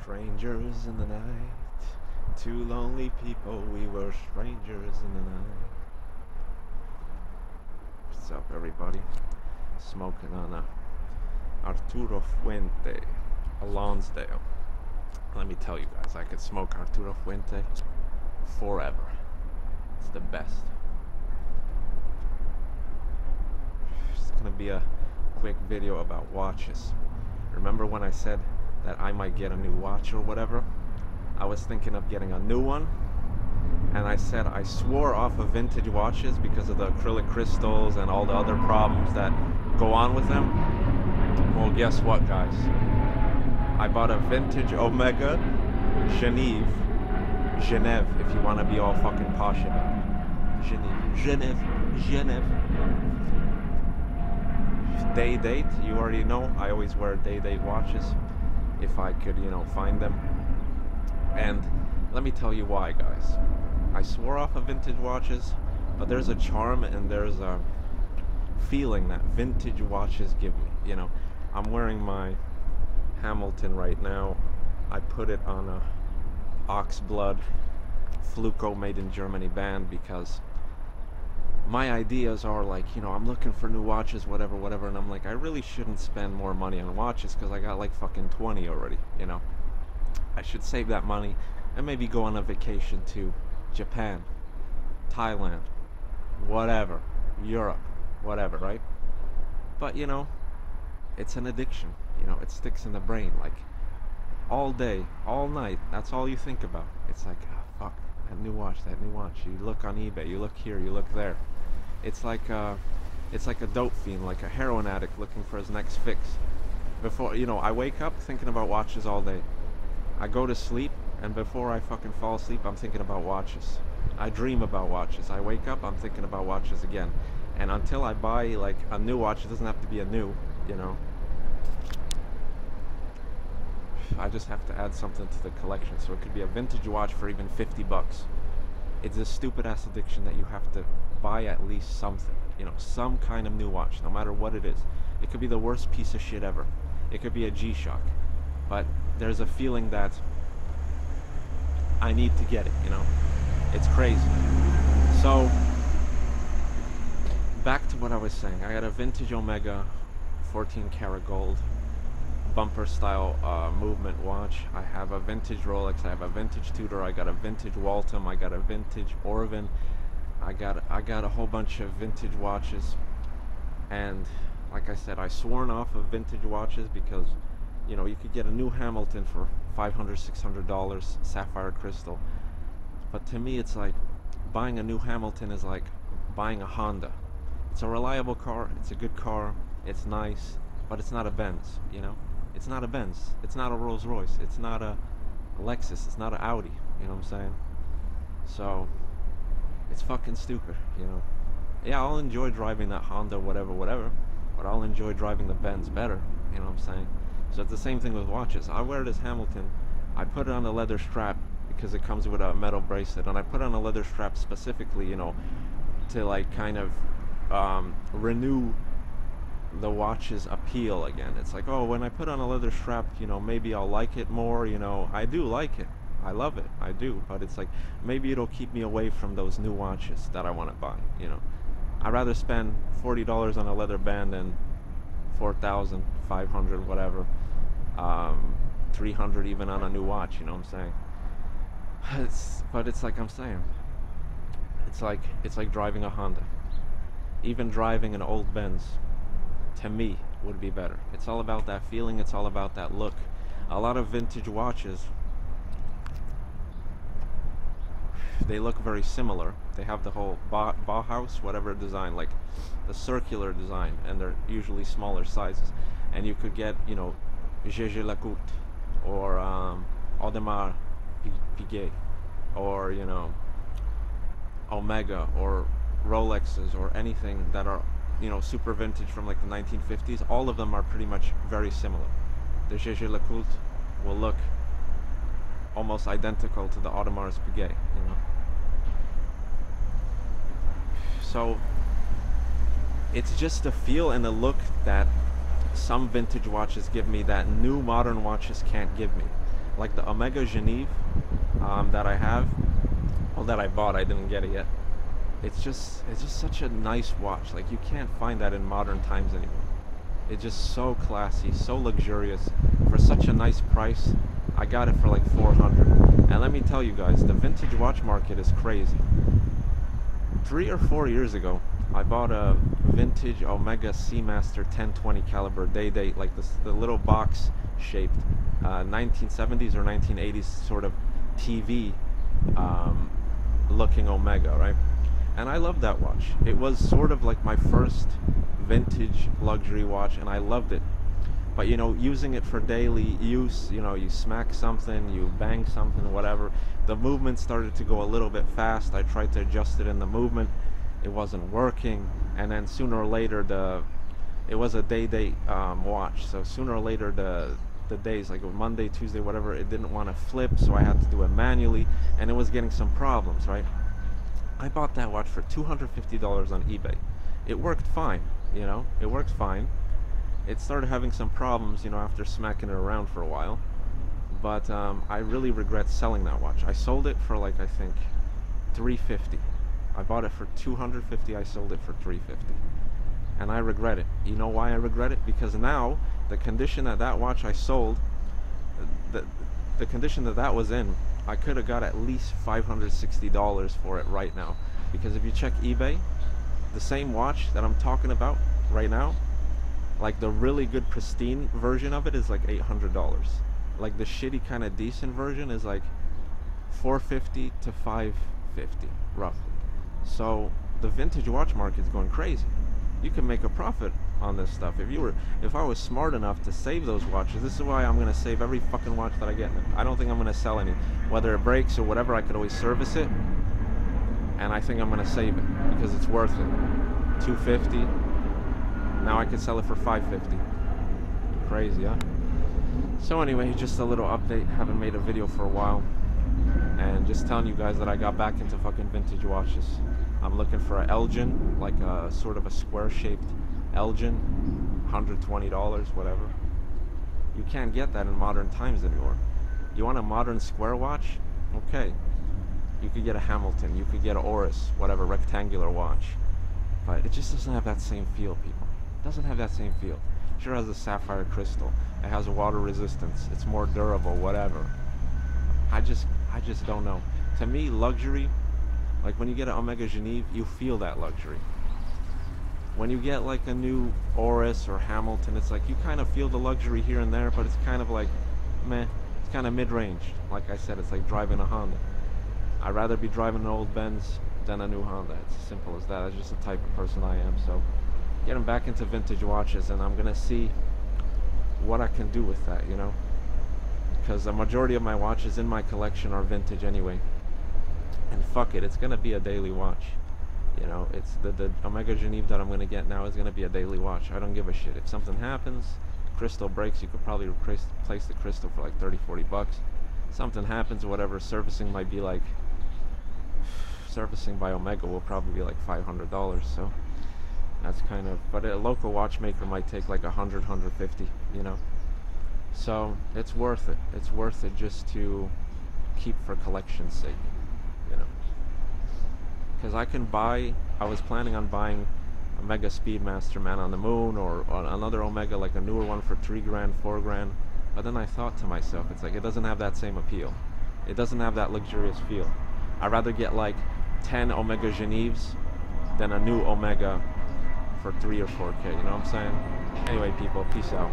strangers in the night. Two lonely people, we were strangers in the night. What's up, everybody? Smoking on a Arturo Fuente, a Lonsdale. Let me tell you guys, I could smoke Arturo Fuente forever. It's the best. It's gonna be a quick video about watches. Remember when I said that I might get a new watch or whatever? I was thinking of getting a new one, and I said I swore off of vintage watches because of the acrylic crystals and all the other problems that go on with them. Well, guess what, guys? I bought a vintage Omega Geneve, if you want to be all fucking posh about it. Geneve. Day date, you already know, I always wear day date watches if I could, find them. And let me tell you why, guys. I swore off of vintage watches, but there's a charm and there's a feeling that vintage watches give me. I'm wearing my Hamilton right now. I put it on a Oxblood Fluco made in Germany band because my ideas are like, I'm looking for new watches, whatever, and I'm like, I really shouldn't spend more money on watches because I got like fucking 20 already, I should save that money and maybe go on a vacation to Japan, Thailand, whatever, Europe, whatever, right? But, it's an addiction, it sticks in the brain, like, all day, all night, that's all you think about. It's like, oh, fuck, that new watch. You look on eBay, you look here, you look there. It's like a dope fiend, like a heroin addict looking for his next fix. Before, I wake up thinking about watches all day. I go to sleep, and before I fucking fall asleep, I'm thinking about watches. I dream about watches. I wake up, I'm thinking about watches again. And until I buy, like, a new watch, it doesn't have to be a new, I just have to add something to the collection. So it could be a vintage watch for even 50 bucks. It's a stupid ass addiction that you have to buy at least something, some kind of new watch, no matter what it is. It could be the worst piece of shit ever. It could be a G-Shock. But there's a feeling that I need to get it, It's crazy. So, back to what I was saying. I got a vintage Omega 14 karat gold bumper style movement watch. I have a vintage Rolex. I have a vintage Tudor. I got a vintage Waltham. I got a vintage Orvin. I got a whole bunch of vintage watches. And like I said, I sworn off of vintage watches because you could get a new Hamilton for $500, $600 sapphire crystal. But to me, it's like buying a new Hamilton is like buying a Honda. It's a reliable car. It's a good car. It's nice, but it's not a Benz. It's not a Benz. It's not a Rolls Royce. It's not a Lexus. It's not an Audi. You know what I'm saying? So it's fucking stupid. Yeah, I'll enjoy driving that Honda, whatever, but I'll enjoy driving the Benz better. You know what I'm saying? So it's the same thing with watches. I wear this Hamilton. I put it on a leather strap because it comes with a metal bracelet, and I put on a leather strap specifically, to like kind of renew the watch's appeal again. It's like, oh, when I put on a leather strap, maybe I'll like it more. I do like it. I love it. I do. But it's like, maybe it'll keep me away from those new watches that I want to buy. I'd rather spend $40 on a leather band than $4,500, whatever, 300 even on a new watch. You know what I'm saying? But it's like I'm saying, it's like driving a Honda. Even driving an old Benz, to me, would be better. It's all about that feeling. It's all about that look. A lot of vintage watches, they look very similar. They have the whole Bauhaus, whatever design, like the circular design, and they're usually smaller sizes. And you could get, vigilant or Audemars Piguet, or Omega or Rolexes or anything that are super vintage from like the 1950s. All of them are pretty much very similar. The vigilant will look almost identical to the Audemars Piguet. So it's just the feel and the look that some vintage watches give me that new modern watches can't give me. like the Omega Geneve that I have, well, that I bought, I didn't get it yet. It's just such a nice watch. Like, you can't find that in modern times anymore. It's just so classy, so luxurious for such a nice price. I got it for like 400. And let me tell you guys, the vintage watch market is crazy. 3 or 4 years ago, I bought a vintage Omega Seamaster 1020 caliber day-date, like this, the little box shaped 1970s or 1980s sort of TV looking Omega, right? And I loved that watch. It was sort of like my first vintage luxury watch, and I loved it. But you know, using it for daily use, you know, you smack something, you bang something, whatever, the movement started to go a little bit fast. I tried to adjust it in the movement, it wasn't working, and then sooner or later it was a day-date watch, so sooner or later the days, like Monday, Tuesday, whatever, it didn't want to flip, so I had to do it manually, and it was getting some problems, right? I bought that watch for $250 on eBay. It worked fine, you know, it worked fine. It started having some problems, you know, after smacking it around for a while, but I really regret selling that watch. I sold it for like, I think, $350. I bought it for $250, I sold it for $350. And I regret it. You know why I regret it? Because now, the condition that watch I sold, the condition that was in, I could have got at least $560 for it right now. Because if you check eBay, the same watch that I'm talking about right now, like the really good pristine version of it is like $800. Like the shitty kind of decent version is like $450 to $550 roughly. So the vintage watch market is going crazy. You can make a profit on this stuff if I was smart enough to save those watches. This is why I'm going to save every fucking watch that I get. I don't think I'm going to sell any, whether it breaks or whatever. I could always service it, and I think I'm going to save it because it's worth it. $250. Now I could sell it for $550. Crazy, huh? So anyway, just a little update. Haven't made a video for a while, and just telling you guys that I got back into fucking vintage watches. I'm looking for an Elgin, like a sort of a square-shaped Elgin, $120, whatever. You can't get that in modern times anymore. You want a modern square watch? Okay. You could get a Hamilton, you could get an Oris, whatever, rectangular watch. But it just doesn't have that same feel, people. It doesn't have that same feel. It sure has a sapphire crystal. It has a water resistance. It's more durable, whatever. I just don't know. To me, luxury, like when you get an Omega Geneve, you feel that luxury. When you get like a new Oris or Hamilton, it's like you kind of feel the luxury here and there, but it's kind of like, meh, it's kind of mid-range. Like I said, it's like driving a Honda. I'd rather be driving an old Benz than a new Honda. It's as simple as that. That's just the type of person I am. So getting back into vintage watches, and I'm gonna see what I can do with that, you know, because the majority of my watches in my collection are vintage anyway. And fuck it, it's gonna be a daily watch. You know, it's the Omega Geneve that I'm gonna get now is gonna be a daily watch. I don't give a shit. If something happens, crystal breaks, you could probably replace the crystal for like 30-40 bucks. Something happens, whatever, servicing might be like, servicing by Omega will probably be like $500. So that's kind of, but a local watchmaker might take like 100, 150, you know. So it's worth it. It's worth it just to keep for collection's sake, you know. Because I was planning on buying Omega Speedmaster Man on the Moon, or another Omega, like a newer one for $3 grand, $4 grand. But then I thought to myself, it's like, it doesn't have that same appeal. It doesn't have that luxurious feel. I'd rather get like 10 Omega Geneves than a new Omega for 3 or 4K, you know what I'm saying? Anyway, people, peace out.